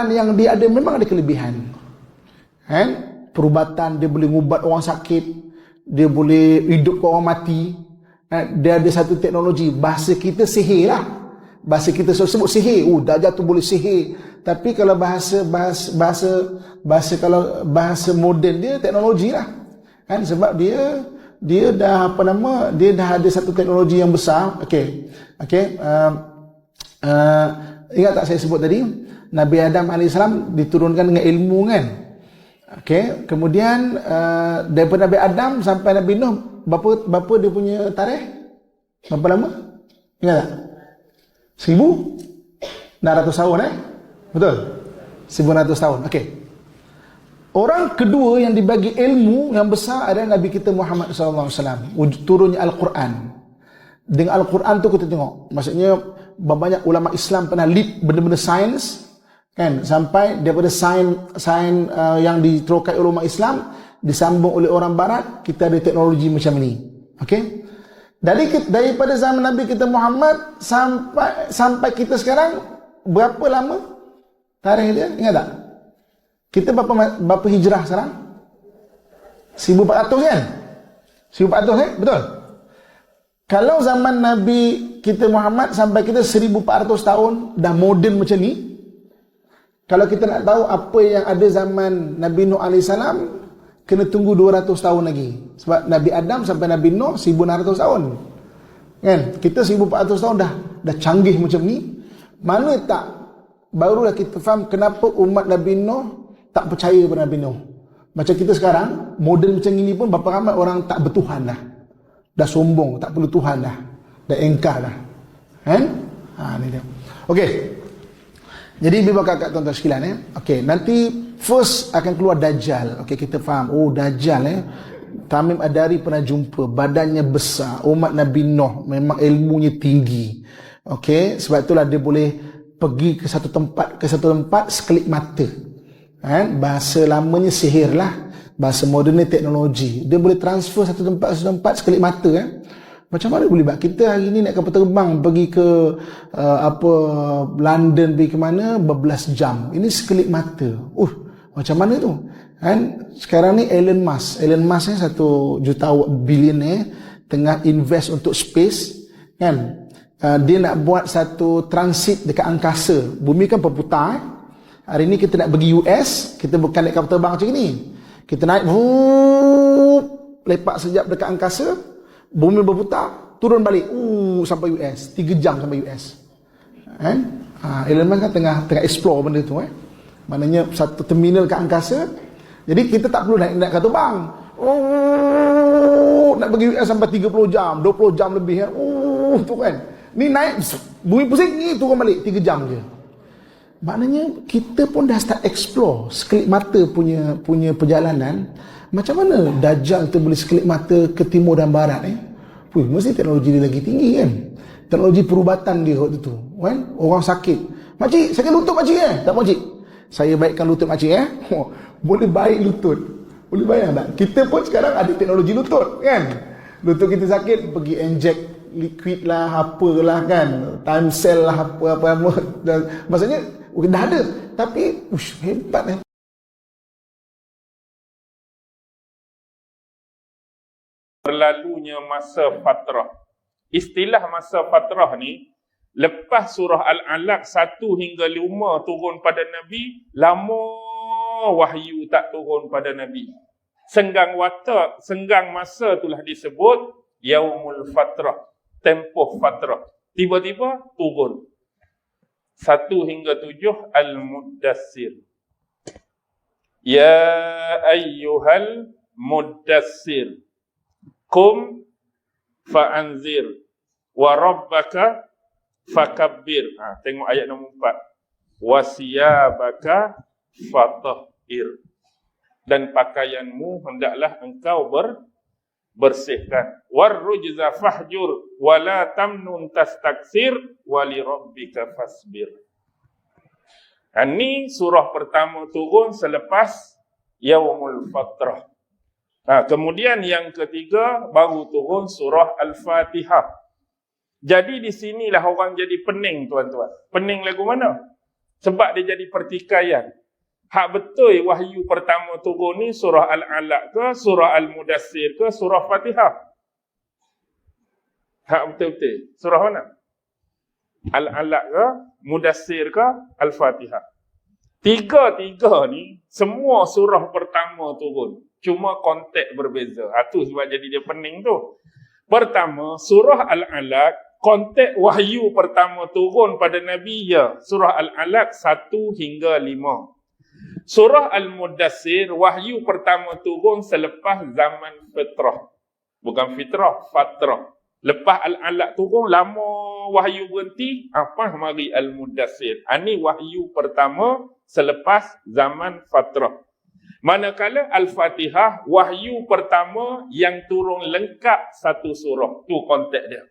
yang dia ada memang ada kelebihan. Kan? Perubatan, dia boleh ubat orang sakit, dia boleh hidupkan orang mati. Dia ada satu teknologi, bahasa kita sihir lah. Bahasa kita sebut sihir. Dajjal tu boleh sihir. Tapi kalau bahasa kalau bahasa moden dia teknologi lah. Kan, sebab dia dah dia dah ada satu teknologi yang besar. Okey. Ingat tak saya sebut tadi, Nabi Adam AS diturunkan dengan ilmu kan. Okey, kemudian daripada Nabi Adam sampai Nabi Nuh, berapa dia punya tarikh? Berapa lama? Ingat tak? 1,600 tahun Betul? 1,600 tahun. Okey. Orang kedua yang dibagi ilmu yang besar adalah Nabi kita Muhammad SAW. Turunnya Al-Quran. Dengan Al-Quran tu kita tengok. Maksudnya banyak ulama Islam pernah lead benda-benda sains, kan? Sampai daripada sains yang diterokai oleh ulama Islam disambung oleh orang Barat, kita ada teknologi macam ni. Okey? Daripada zaman Nabi kita Muhammad sampai kita sekarang, berapa lama tarikh dia? Ingat tak? Kita berapa hijrah sekarang? 1,400 kan? 1,400 kan? Betul? Kalau zaman Nabi kita Muhammad sampai kita 1,400 tahun dah moden macam ni, kalau kita nak tahu apa yang ada zaman Nabi Nuh AS, kena tunggu 200 tahun lagi. Sebab Nabi Adam sampai Nabi Nuh 1,600 tahun. Kan? Kita 1,400 tahun dah canggih macam ni. Mana tak, barulah kita faham kenapa umat Nabi Nuh tak percaya pada Nabi Nuh. Macam kita sekarang, moden macam ini pun berapa ramai orang tak bertuhan dah. Dah sombong, tak perlu Tuhan dah. Dah engkar dah. Kan? Ni dia. Okey. Jadi biar kakak tuan-tuan sekalian okey, nanti first akan keluar Dajjal. Okey, kita faham. Dajjal Tamim Adari pernah jumpa, badannya besar, umat Nabi Nuh memang ilmunya tinggi. Okey, sebab itulah dia boleh pergi ke satu tempat sekelip mata. Kan? Bahasa lamanya sihir lah, bahasa modernnya teknologi. Dia boleh transfer satu tempat sekelip mata. Macam mana boleh buat? Kita hari ni nak kapal terbang pergi ke London, pergi ke mana, berbelas jam. Ini sekelip mata. Macam mana tu? Kan? Sekarang ni Elon Musk ni 1 juta billionaire tengah invest untuk space. Kan? Dia nak buat satu transit dekat angkasa. Bumi kan berputar. Hari ni kita nak pergi US, kita bukan naik kapal terbang macam ni. Kita naik, lepak sekejap dekat angkasa, bumi berputar, turun balik, sampai US, 3 jam sampai US. Elon Musk kan tengah explore benda tu. Maknanya satu terminal kat angkasa. Jadi kita tak perlu naik kapal terbang. Nak pergi US sampai 30 jam, 20 jam lebih. Tu kan. Ni naik, bumi pusing, ni turun balik, 3 jam je. Maknanya kita pun dah start explore sekelip mata punya perjalanan. Macam mana Dajjal tu boleh sekelip mata ke timur dan barat mesti teknologi dia lagi tinggi kan. Teknologi perubatan dia waktu tu kan. Orang sakit, makcik sakit lutut makcik tak makcik, saya baikkan lutut makcik boleh baik lutut. Boleh bayang tak? Kita pun sekarang ada teknologi lutut kan. Lutut kita sakit, pergi inject liquid lah, apalah kan, time cell lah, apa maksudnya dah ada. Tapi hebat berlalunya masa fatrah. Istilah masa fatrah ni, lepas surah Al-Alaq 1 hingga 5 turun pada Nabi, lama wahyu tak turun pada Nabi. Senggang masa itulah disebut Yaumul Fatrah, tempoh fatrah. Tiba-tiba turun 1 hingga 7 Al-Muddassir. Ya ayyuhal muddassir Qum fa'anzir wa rabbaka fakabbir. Tengok ayat nombor 4. Wasiyabaka fatahhir. Dan pakaianmu hendaklah engkau bersihkan. Warrujza fahjur wala tamnun tastaksir wali rabbika fasbir. Ini surah pertama turun selepas Yaumul Fatrah. Kemudian yang ketiga baru turun surah Al-Fatihah. Jadi di sinilah orang jadi pening tuan-tuan. Pening lagu mana? Sebab dia jadi pertikaian. Hak betul wahyu pertama turun ni surah Al-Alaq ke, surah Al-Mudassir ke, surah Fatihah. Hak betul-betul. Surah mana? Al-Alaq ke, Mudassir ke, Al-Fatihah. Tiga-tiga ni, semua surah pertama turun. Cuma konteks berbeza. Itu sebab jadi dia pening tu. Pertama, surah Al-Alaq, konteks wahyu pertama turun pada Nabi ya. Surah Al-Alaq 1 hingga 5. Surah Al-Mudassir, wahyu pertama turun selepas zaman fitrah. Bukan fitrah, fatrah. Lepas Al-Alaq turun, lama wahyu berhenti, apa mari Al-Mudassir. Ini wahyu pertama selepas zaman fatrah. Manakala Al-Fatihah, wahyu pertama yang turun lengkap satu surah. Tu konteks dia.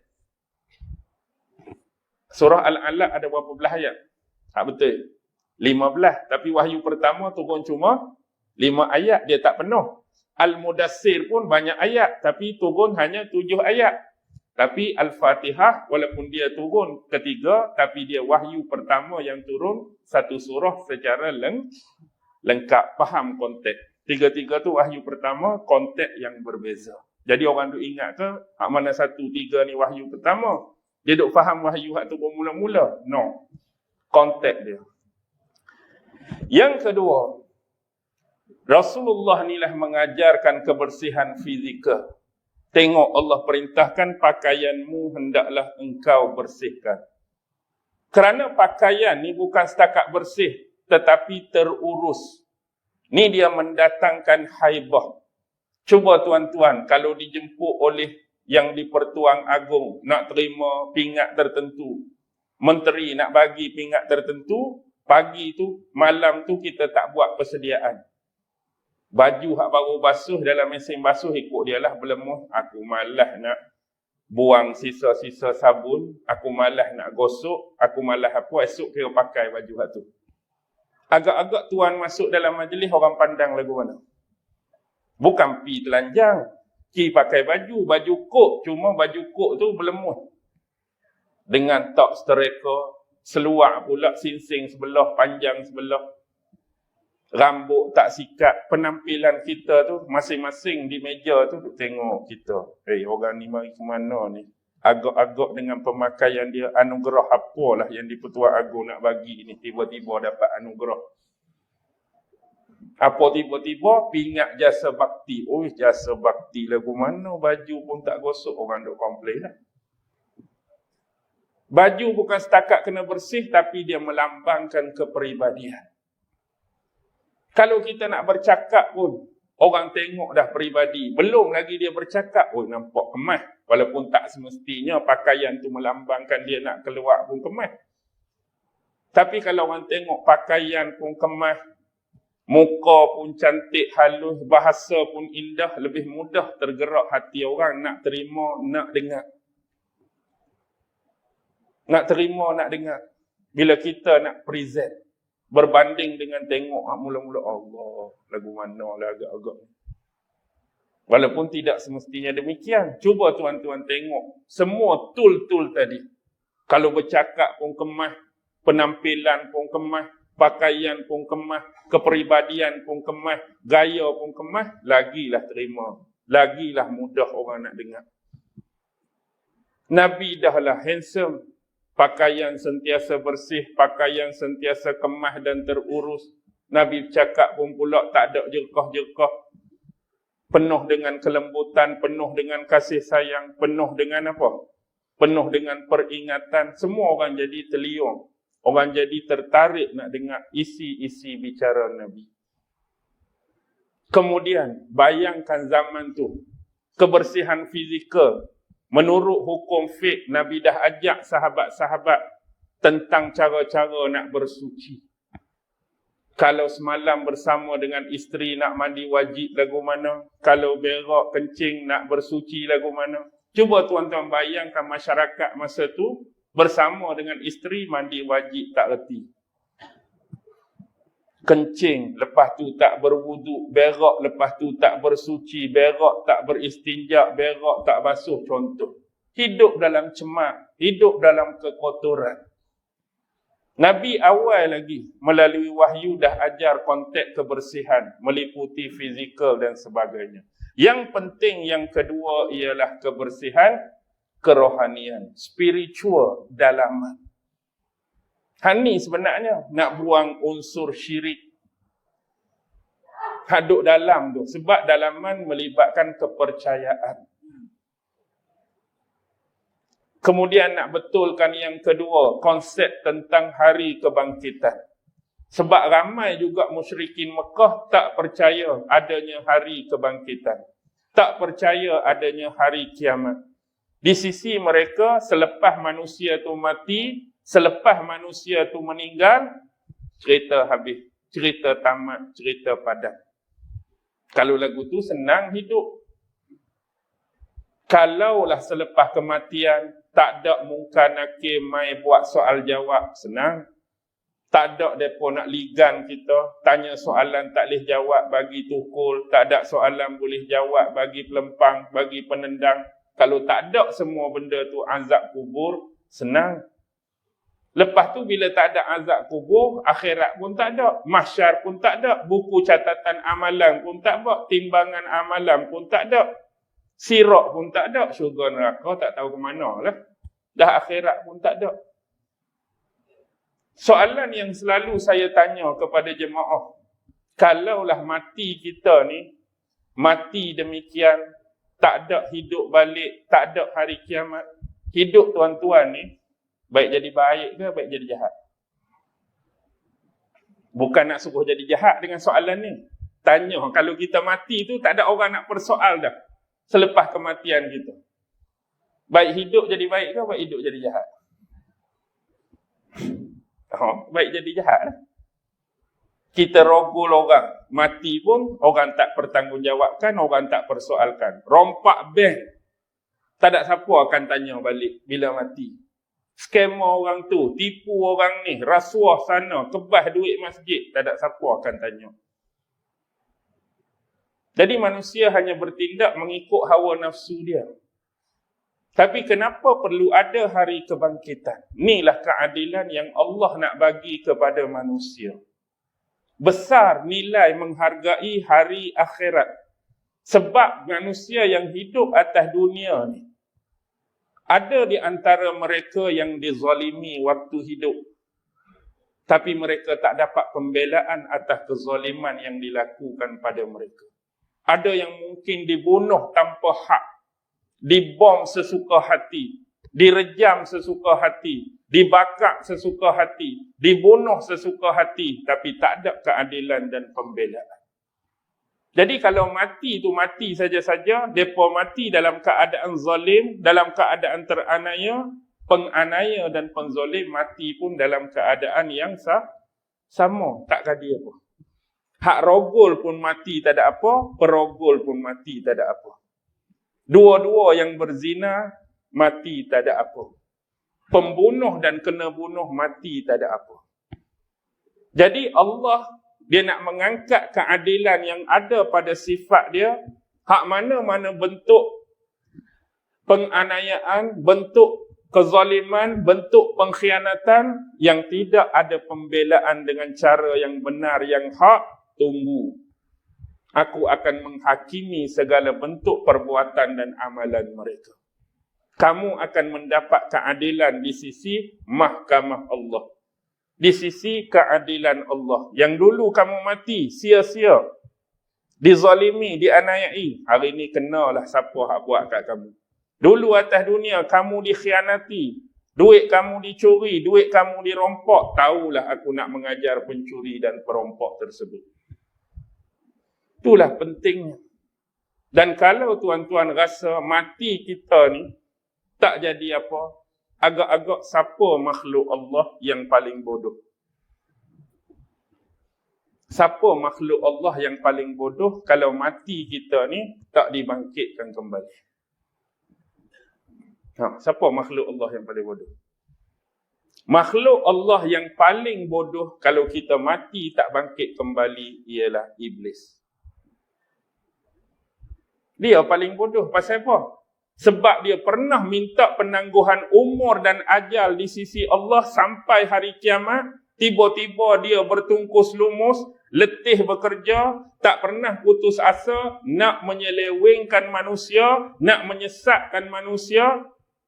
Surah Al-Alaq ada berapa belah ayat? Betul. 15. Tapi wahyu pertama turun cuma 5 ayat. Dia tak penuh. Al-Mudassir pun banyak ayat. Tapi turun hanya 7 ayat. Tapi Al-Fatihah walaupun dia turun ketiga. Tapi dia wahyu pertama yang turun satu surah secara lengkap. Faham konteks. Tiga-tiga tu wahyu pertama, konteks yang berbeza. Jadi orang duk ingat ke, hak mana 1, 3 ni wahyu pertama? Dia duk faham wahyu hak tu bermula-mula? No. Konteks dia. Yang kedua, Rasulullah inilah mengajarkan kebersihan fizikal. Tengok Allah perintahkan pakaianmu hendaklah engkau bersihkan. Kerana pakaian ni bukan setakat bersih, tetapi terurus. Ni dia mendatangkan haibah. Cuba tuan-tuan, kalau dijemput oleh yang di-Pertuan Agong, nak terima pingat tertentu. Menteri nak bagi pingat tertentu, pagi tu, malam tu kita tak buat persediaan. Baju hak baru basuh dalam mesin basuh ikut dia lah berlemuh. Aku malas nak buang sisa-sisa sabun. Aku malas nak gosok. Aku malas apa, esok kira pakai baju hak tu. Agak-agak tuan masuk dalam majlis, orang pandang lagu mana? Bukan pi telanjang. Ki pakai baju kok. Cuma baju kok tu berlemuh. Dengan top stereka, seluar pula sinsing sebelah, panjang sebelah. Rambut tak sikat. Penampilan kita tu masing-masing di meja tu tengok kita. Orang ni mari ke mana ni? Agak-agak dengan pemakaian dia, anugerah apalah yang di-Pertuan Agong nak bagi ni, tiba-tiba dapat anugerah. Apa tiba-tiba pingat jasa bakti. Jasa bakti lagu mana? Baju pun tak gosok, orang duk komplain lah. Baju bukan setakat kena bersih, tapi dia melambangkan kepribadian. Kalau kita nak bercakap pun, orang tengok dah peribadi. Belum lagi dia bercakap, nampak kemas. Walaupun tak semestinya pakaian tu melambangkan dia nak keluar pun kemas. Tapi kalau orang tengok pakaian pun kemas, muka pun cantik, halus, bahasa pun indah, lebih mudah tergerak hati orang nak terima, nak dengar. Nak terima, nak dengar. Bila kita nak present. Berbanding dengan tengok mula-mula Allah, lagu mana lah agak-agak. Walaupun tidak semestinya demikian. Cuba tuan-tuan tengok. Semua tool-tool tadi. Kalau bercakap pun kemas, penampilan pun kemas, pakaian pun kemas, kepribadian pun kemas, gaya pun kemas, lagilah terima. Lagilah mudah orang nak dengar. Nabi dahlah handsome. Pakaian sentiasa bersih, pakaian sentiasa kemas dan terurus. Nabi bercakap pun pula tak ada jerkah-jerkah. Penuh dengan kelembutan, penuh dengan kasih sayang, penuh dengan apa? Penuh dengan peringatan. Semua orang jadi terliung. Orang jadi tertarik nak dengar isi-isi bicara Nabi. Kemudian, bayangkan zaman tu. Kebersihan fizikal. Menurut hukum fiqh, Nabi dah ajak sahabat-sahabat tentang cara-cara nak bersuci. Kalau semalam bersama dengan isteri nak mandi wajib lagu mana? Kalau berak, kencing nak bersuci lagu mana? Cuba tuan-tuan bayangkan masyarakat masa tu bersama dengan isteri mandi wajib tak reti. Kencing, lepas tu tak berwuduk, berak, lepas tu tak bersuci, berak tak beristinja, berak tak basuh, contoh. Hidup dalam cemar, hidup dalam kekotoran. Nabi awal lagi melalui wahyu dah ajar konteks kebersihan meliputi fizikal dan sebagainya. Yang penting yang kedua ialah kebersihan kerohanian, spiritual dalaman. Ni sebenarnya nak buang unsur syirik. Haduk dalam tu. Sebab dalaman melibatkan kepercayaan. Kemudian nak betulkan yang kedua, konsep tentang hari kebangkitan. Sebab ramai juga musyrikin Mekah tak percaya adanya hari kebangkitan. Tak percaya adanya hari kiamat. Di sisi mereka, selepas manusia tu mati, selepas manusia tu meninggal, cerita habis. Cerita tamat, cerita padam. Kalau lagu tu senang hidup. Kalaulah selepas kematian, tak ada mungkar nakir mai buat soal jawab, senang. Tak ada mereka nak ligan kita, tanya soalan tak boleh jawab, bagi tukul. Tak ada soalan boleh jawab, bagi pelempang, bagi penendang. Kalau tak ada semua benda tu azab kubur, senang. Lepas tu bila tak ada azab kubur, akhirat pun tak ada, mahsyar pun tak ada, buku catatan amalan pun tak ada, timbangan amalan pun tak ada, sirat pun tak ada, syurga neraka tak tahu ke mana lah. Dah akhirat pun tak ada. Soalan yang selalu saya tanya kepada jemaah, kalaulah mati kita ni, mati demikian, tak ada hidup balik, tak ada hari kiamat, hidup tuan-tuan ni, baik jadi baik ke, baik jadi jahat? Bukan nak suruh jadi jahat dengan soalan ni. Tanya, kalau kita mati tu, tak ada orang nak persoal dah. Selepas kematian kita. Baik hidup jadi baik ke, baik hidup jadi jahat? Baik jadi jahat lah. Kita rogol orang. Mati pun, orang tak pertanggungjawabkan, orang tak persoalkan. Rompak bank. Tak ada siapa akan tanya balik bila mati. Scammer orang tu, tipu orang ni, rasuah sana, kebah duit masjid, tak ada siapa akan tanya. Jadi manusia hanya bertindak mengikut hawa nafsu dia. Tapi kenapa perlu ada hari kebangkitan? Inilah keadilan yang Allah nak bagi kepada manusia. Besar nilai menghargai hari akhirat. Sebab manusia yang hidup atas dunia ni, ada di antara mereka yang dizalimi waktu hidup. Tapi mereka tak dapat pembelaan atas kezaliman yang dilakukan pada mereka. Ada yang mungkin dibunuh tanpa hak. Dibom sesuka hati. Direjam sesuka hati. Dibakar sesuka hati. Dibunuh sesuka hati. Tapi tak ada keadilan dan pembelaan. Jadi kalau mati tu mati saja-saja, mereka mati dalam keadaan zalim, dalam keadaan teranaya, penganaya dan penzalim mati pun dalam keadaan yang sama, tak kadi apa. Hak rogol pun mati tak ada apa, perogol pun mati tak ada apa. Dua-dua yang berzina mati tak ada apa. Pembunuh dan kena bunuh mati tak ada apa. Jadi Allah dia nak mengangkat keadilan yang ada pada sifat dia. Hak mana-mana bentuk penganiayaan, bentuk kezaliman, bentuk pengkhianatan yang tidak ada pembelaan dengan cara yang benar, yang hak, tunggu. Aku akan menghakimi segala bentuk perbuatan dan amalan mereka. Kamu akan mendapat keadilan di sisi mahkamah Allah. Di sisi keadilan Allah. Yang dulu kamu mati, sia-sia. Dizalimi, dianiayai. Hari ini kenalah siapa hak buat kat kamu. Dulu atas dunia, kamu dikhianati. Duit kamu dicuri, duit kamu dirompok. Tahulah aku nak mengajar pencuri dan perompok tersebut. Itulah pentingnya. Dan kalau tuan-tuan rasa mati kita ni, tak jadi apa, agak-agak siapa makhluk Allah yang paling bodoh? Siapa makhluk Allah yang paling bodoh kalau mati kita ni tak dibangkitkan kembali? Siapa makhluk Allah yang paling bodoh? Makhluk Allah yang paling bodoh kalau kita mati tak bangkit kembali ialah iblis. Dia paling bodoh. Pasal apa? Sebab dia pernah minta penangguhan umur dan ajal di sisi Allah sampai hari kiamat. Tiba-tiba dia bertungkus lumus, letih bekerja, tak pernah putus asa, nak menyelewengkan manusia, nak menyesatkan manusia.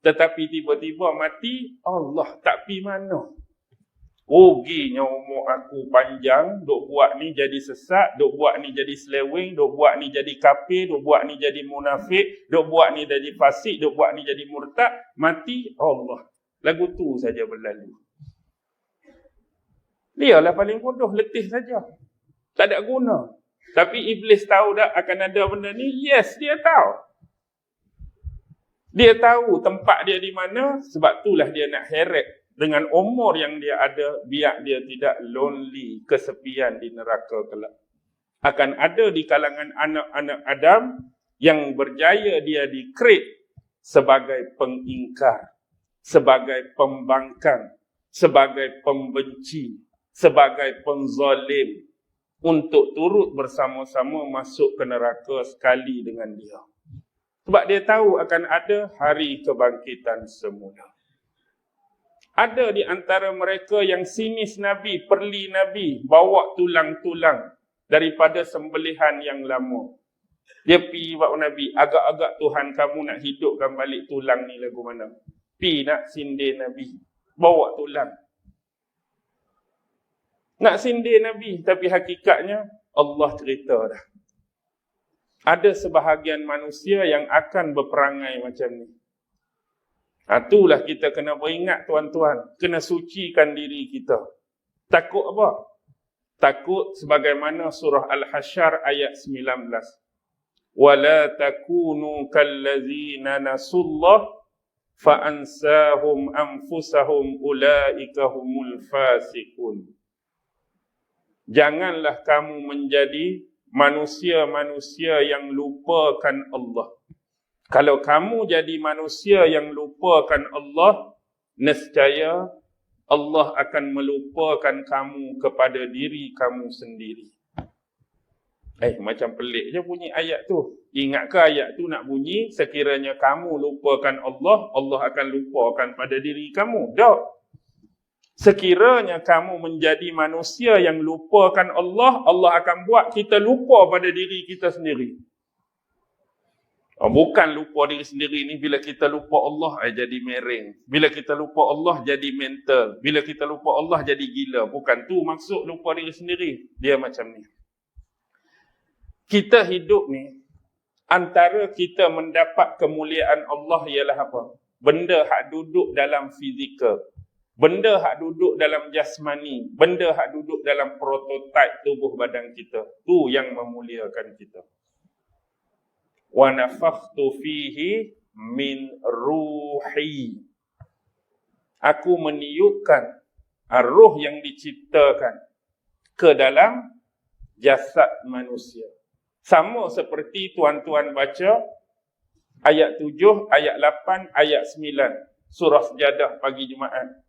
Tetapi tiba-tiba mati, Allah tak pi mana. Ruginya umur aku panjang, duk buat ni jadi sesat, duk buat ni jadi seleweng, duk buat ni jadi kafir, duk buat ni jadi munafik, duk buat ni jadi fasik, duk buat ni jadi murtad. Mati, Allah. Lagu tu saja berlalu. Dialah paling bodoh, letih saja. Tak ada guna. Tapi Iblis tahu tak akan ada benda ni? Yes, dia tahu. Dia tahu tempat dia di mana, sebab itulah dia nak heret dengan umur yang dia ada, biar dia tidak lonely, kesepian di neraka kelak. Akan ada di kalangan anak-anak Adam yang berjaya dia di-create sebagai pengingkar, sebagai pembangkang, sebagai pembenci, sebagai penzalim, untuk turut bersama-sama masuk ke neraka sekali dengan dia. Sebab dia tahu akan ada hari kebangkitan semula. Ada di antara mereka yang sinis Nabi, perli Nabi, bawa tulang-tulang daripada sembelihan yang lama. Dia pergi bawa Nabi, agak-agak Tuhan kamu nak hidupkan balik tulang ni lagu mana. Pergi nak sindir Nabi, bawa tulang. Nak sindir Nabi, tapi hakikatnya Allah cerita dah. Ada sebahagian manusia yang akan berperangai macam ni. Itulah kita kena beringat tuan-tuan, kena sucikan diri kita. Takut apa? Takut sebagaimana surah Al-Hasyr ayat 19. وَلَا تَكُونُوا كَالَّذِينَ نَسُوا اللَّهَ فَأَنْسَاهُمْ أَنفُسَهُمْ أُولَئِكَ هُمُ الْفَاسِقُونَ. Janganlah kamu menjadi manusia-manusia yang lupakan Allah. Kalau kamu jadi manusia yang lupakan Allah, nescaya Allah akan melupakan kamu kepada diri kamu sendiri. Macam pelik je bunyi ayat tu. Ingat ke ayat tu nak bunyi, sekiranya kamu lupakan Allah, Allah akan lupakan pada diri kamu? Tak. Sekiranya kamu menjadi manusia yang lupakan Allah, Allah akan buat kita lupa pada diri kita sendiri. Bukan lupa diri sendiri ni, bila kita lupa Allah, jadi mereng. Bila kita lupa Allah, jadi mental. Bila kita lupa Allah, jadi gila. Bukan tu maksud lupa diri sendiri. Dia macam ni. Kita hidup ni, antara kita mendapat kemuliaan Allah ialah apa? Benda hak duduk dalam fizikal. Benda hak duduk dalam jasmani, benda hak duduk dalam prototipe tubuh badan kita. Tu yang memuliakan kita. Wa nafakhtu fihi min ruhi. Aku meniupkan roh yang diciptakan ke dalam jasad manusia. Sama seperti tuan-tuan baca ayat 7, ayat 8, ayat 9 surah Sajadah pagi Jumaat.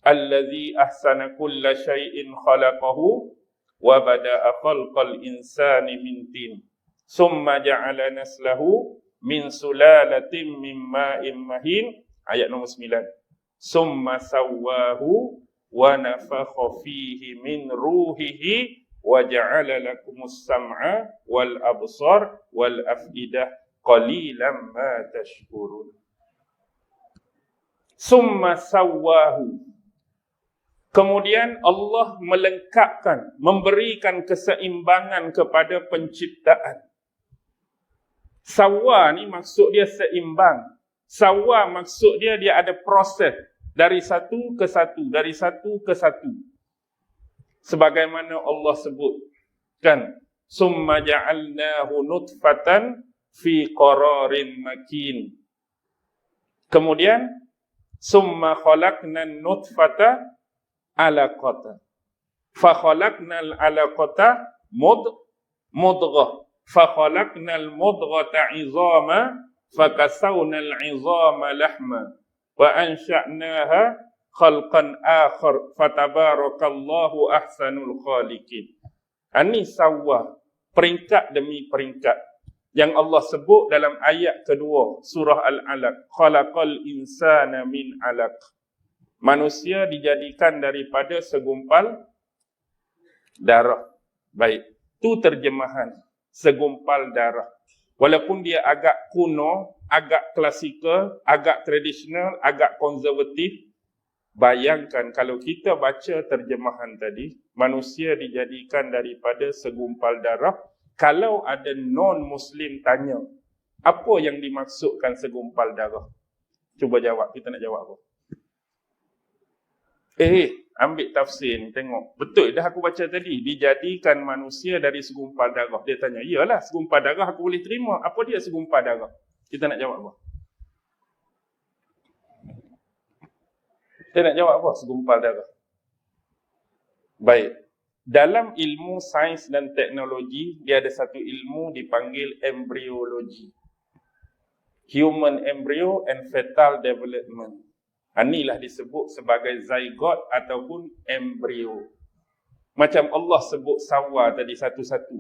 Allazi ahsana kulla syai'in khalaqahu wa bada'a khalqal insani min tin summa ja'ala naslahu min sulalatin min ma'in mahin. Ayat nombor 9. Summa sawwahu wa nafakha fihi min ruhihi wa ja'ala lakumus sam'a wal absar wal af'idah qalilan ma tashkurun. Summa sawwahu. Kemudian Allah melengkapkan, memberikan keseimbangan kepada penciptaan. Sawa ni maksud dia seimbang. Sawa maksud dia ada proses dari satu ke satu, dari satu ke satu. Sebagaimana Allah sebut kan, summa ja'alnahu nutfatan fi qararin makin. Kemudian summa khalaqnan nutfata alaqata fa khalaqnal alaqata mudghah fa khalaqnal mudghata 'izama fa kasawnal 'izama lahma wa ansha'naha khalqan akhar fatabarakallahu ahsanul khaliqin. Ini sawah, peringkat demi peringkat. yang Allah sebut dalam ayat kedua surah Al-Alaq, khalaqal insana min 'alaq. Manusia dijadikan daripada segumpal darah. Baik, tu terjemahan segumpal darah. Walaupun dia agak kuno, agak klasikal, agak tradisional, agak konservatif, bayangkan kalau kita baca terjemahan tadi, manusia dijadikan daripada segumpal darah. Kalau ada non-Muslim tanya, apa yang dimaksudkan segumpal darah? Cuba jawab, kita nak jawab apa? Ambil tafsir ni, tengok. Betul dah aku baca tadi, dijadikan manusia dari segumpal darah. Dia tanya, iyalah segumpal darah aku boleh terima. Apa dia segumpal darah? Kita nak jawab apa? Kita nak jawab apa segumpal darah? Baik. Dalam ilmu sains dan teknologi, dia ada satu ilmu dipanggil embryologi. Human embryo and fetal development. Inilah disebut sebagai zygote ataupun embrio. Macam Allah sebut sawa tadi satu-satu.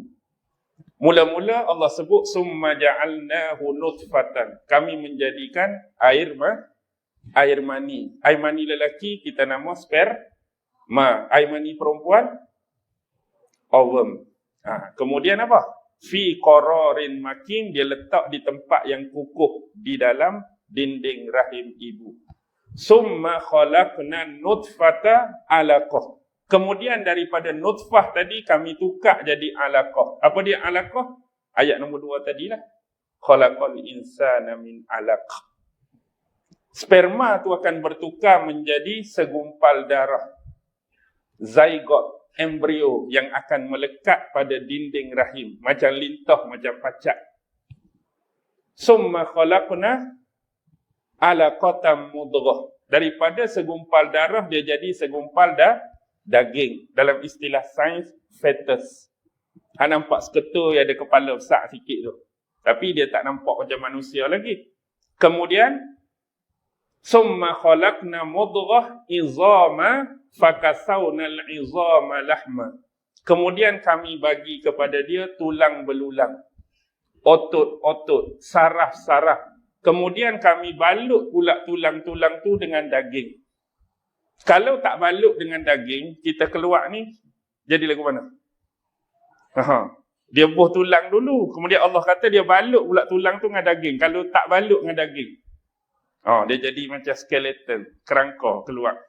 Mula-mula Allah sebut summa ja'alnahu nutfatan. Kami menjadikan air mani. Air mani lelaki kita nama sperma. Air mani perempuan ovum. Kemudian apa? Fi qararin makin, dia letak di tempat yang kukuh di dalam dinding rahim ibu. Summa khalaqna nutfata 'alaqah. Kemudian daripada nutfah tadi kami tukar jadi 'alaqah. Apa dia 'alaqah? Ayat nombor 2 tadilah. Khalaqal insana min 'alaq. Sperma tu akan bertukar menjadi segumpal darah. Zygote, embrio yang akan melekat pada dinding rahim. Macam lintah, macam pacak. Summa khalaqna 'alaqatan mudghah. Daripada segumpal darah, dia jadi segumpal daging. Dalam istilah sains, fetus. Nampak seketul yang ada kepala besar sikit tu. Tapi dia tak nampak macam manusia lagi. Kemudian, summa khalaqna mudghah izama fakasawnal izama lahma. Kemudian kami bagi kepada dia tulang belulang, otot-otot, saraf-saraf. Kemudian kami balut pula tulang-tulang tu dengan daging. Kalau tak balut dengan daging, kita keluar ni, jadi lagu mana? Dia buh tulang dulu. Kemudian Allah kata dia balut pula tulang tu dengan daging. Kalau tak balut dengan daging, dia jadi macam skeleton, kerangka keluar.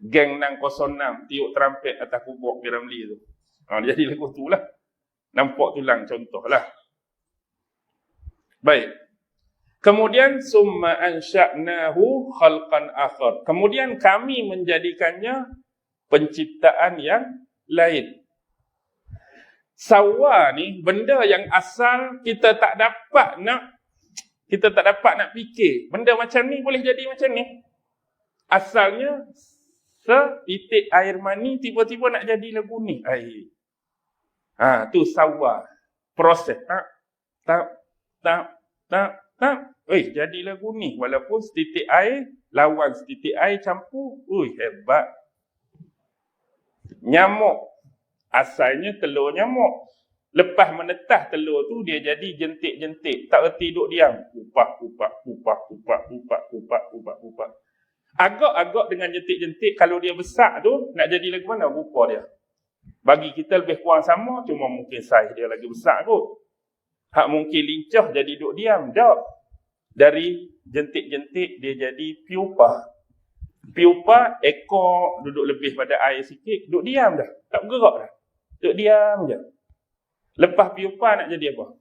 Geng 606, tiup terampet atas kubur Piramli tu. Dia jadi lagu tu lah. Nampak tulang contoh lah. Baik. Kemudian summa ansha'nahu khalqan akhar. Kemudian kami menjadikannya penciptaan yang lain. Sawa ni benda yang asal kita tak dapat nak fikir. Benda macam ni boleh jadi macam ni. Asalnya setitik air mani tiba-tiba nak jadi lagu ni air. Tu sawa. Proses. Jadi lagu ni. Walaupun setitik air lawan setitik air campur. Hebat. Nyamuk. Asalnya telur nyamuk. Lepas menetah telur tu, dia jadi jentik-jentik. Tak erti duduk diam. Kupak. Agak-agak dengan jentik-jentik, kalau dia besar tu, nak jadi lagu mana rupa dia? Bagi kita lebih kurang sama, cuma mungkin saiz dia lagi besar kot. Hak mungkin lincah jadi duduk diam. Tak. Dari jentik-jentik, dia jadi pupa. Pupa, ekor duduk lebih pada air sikit, duduk diam dah. Tak bergerak dah. Duduk diam je. Lepas pupa nak jadi apa?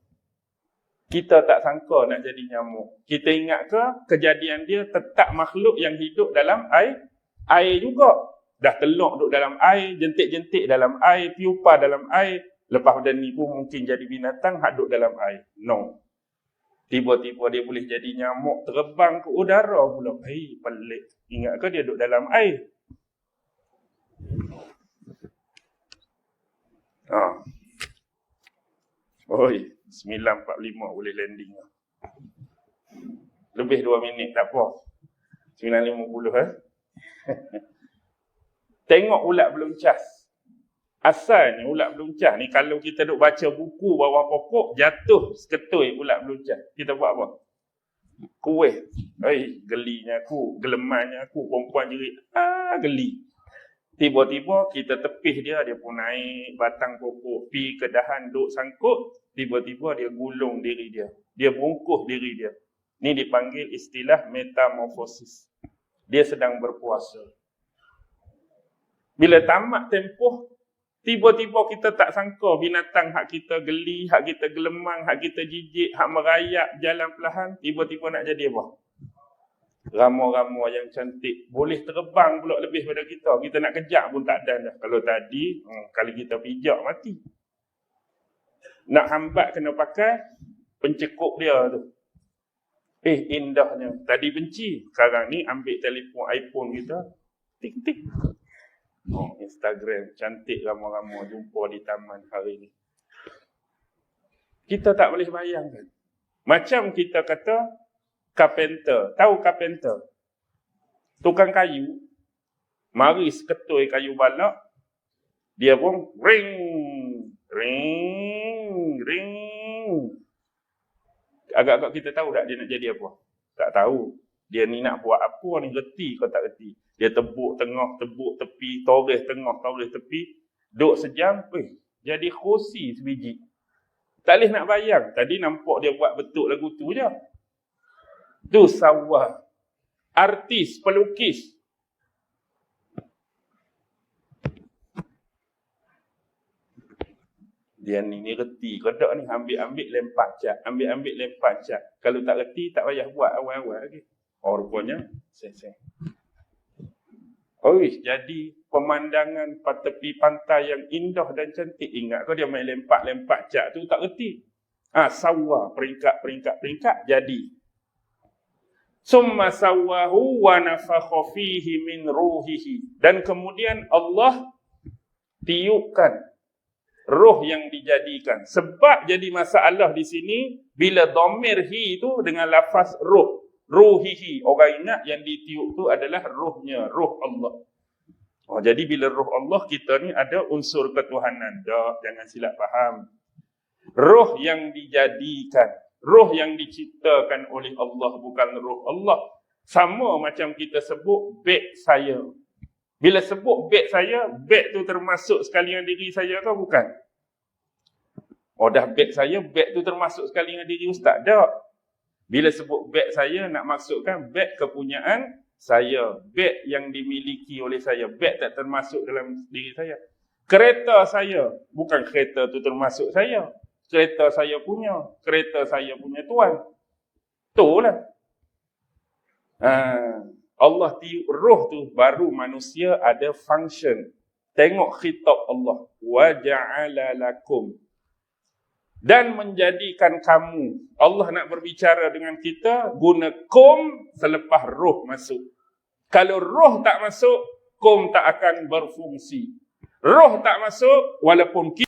Kita tak sangka nak jadi nyamuk. Kita ingat ke kejadian dia tetap makhluk yang hidup dalam air? Air juga. Dah telur duduk dalam air, jentik-jentik dalam air, pupa dalam air. Lepas pada ni pun mungkin jadi binatang hak duduk dalam air. No. Tiba-tiba dia boleh jadi nyamuk terbang ke udara pula. Pelik. Ingat ke dia duduk dalam air? Oi, 9.45 boleh landing lah. Lebih 2 minit, tak apa. 9.50 Tengok ulat belum cas. Asalnya ulat beluncah ni kalau kita duk baca buku bawah pokok, jatuh seketui ulat beluncah. Kita buat apa? Kuih. Gelinya aku, gelemannya aku, perempuan jerit. Geli. Tiba-tiba kita tepih dia pun naik batang pokok, pi ke dahan duk sangkut, tiba-tiba dia gulung diri dia. Dia bungkus diri dia. Ni dipanggil istilah metamorfosis. Dia sedang berpuasa. Bila tamat tempoh, tiba-tiba kita tak sangka binatang hak kita geli, hak kita gelemang, hak kita jijik, hak merayap jalan perlahan, tiba-tiba nak jadi apa? Rama-rama yang cantik. Boleh terbang pula lebih pada kita. Kita nak kejap pun tak ada dah. Kalau tadi, kali kita pijak mati. Nak hambat kena pakai pencekup dia tu. Indahnya. Tadi benci. Sekarang ni ambil telefon iPhone kita. Tik-tik. Instagram. Cantik rama-rama jumpa di taman hari ni. Kita tak boleh bayangkan. Macam kita kata, carpenter. Tahu carpenter? Tukang kayu. Mari seketui kayu balak. Dia pun ring. Ring. Ring. Agak-agak kita tahu tak dia nak jadi apa? Tak tahu. Dia ni nak buat apa ni, reti kau tak reti. Dia tebuk tengah, tebuk tepi, toreh tengah, toreh tepi. Duk sejam, jadi kerusi sebiji. Tak boleh nak bayang. Tadi nampak dia buat bentuk lagu tu je. Tu sawah. Artis, pelukis. Dia ni reti. Kodok ni ambil-ambil lempar cat. Ambil-ambil lempar cat. Kalau tak reti, tak payah buat awal-awal lagi. Rupanya, seng-seng. Jadi pemandangan tepi pantai yang indah dan cantik. Ingat kau dia main lempak-lempak cat tu tak reti. Sawah peringkat. Jadi. Summa sawahu wa nafakha fihi min ruhihi. Dan kemudian Allah tiupkan roh yang dijadikan. Sebab jadi masalah di sini bila dhamir hi tu dengan lafaz roh. Ruhihi. Orang ingat yang ditiup tu adalah rohnya, roh Allah. Jadi bila roh Allah kita ni ada unsur ketuhanan. Jangan silap faham. Roh yang dijadikan. Roh yang diciptakan oleh Allah, bukan roh Allah. Sama macam kita sebut beg saya. Bila sebut beg saya, beg tu termasuk sekalian diri saya ke bukan? Dah beg saya, beg tu termasuk sekalian diri ustaz? Tak. Bila sebut beg saya, nak maksudkan beg kepunyaan saya. Beg yang dimiliki oleh saya. Beg tak termasuk dalam diri saya. Kereta saya, bukan kereta tu termasuk saya. Kereta saya punya. Kereta saya punya tuan. Itulah. Allah tiup roh tu, baru manusia ada function. Tengok khitab Allah. Wa ja'ala lakum. Dan menjadikan kamu. Allah nak berbicara dengan kita, guna kum selepas roh masuk. Kalau roh tak masuk, kum tak akan berfungsi. Roh tak masuk, walaupun kita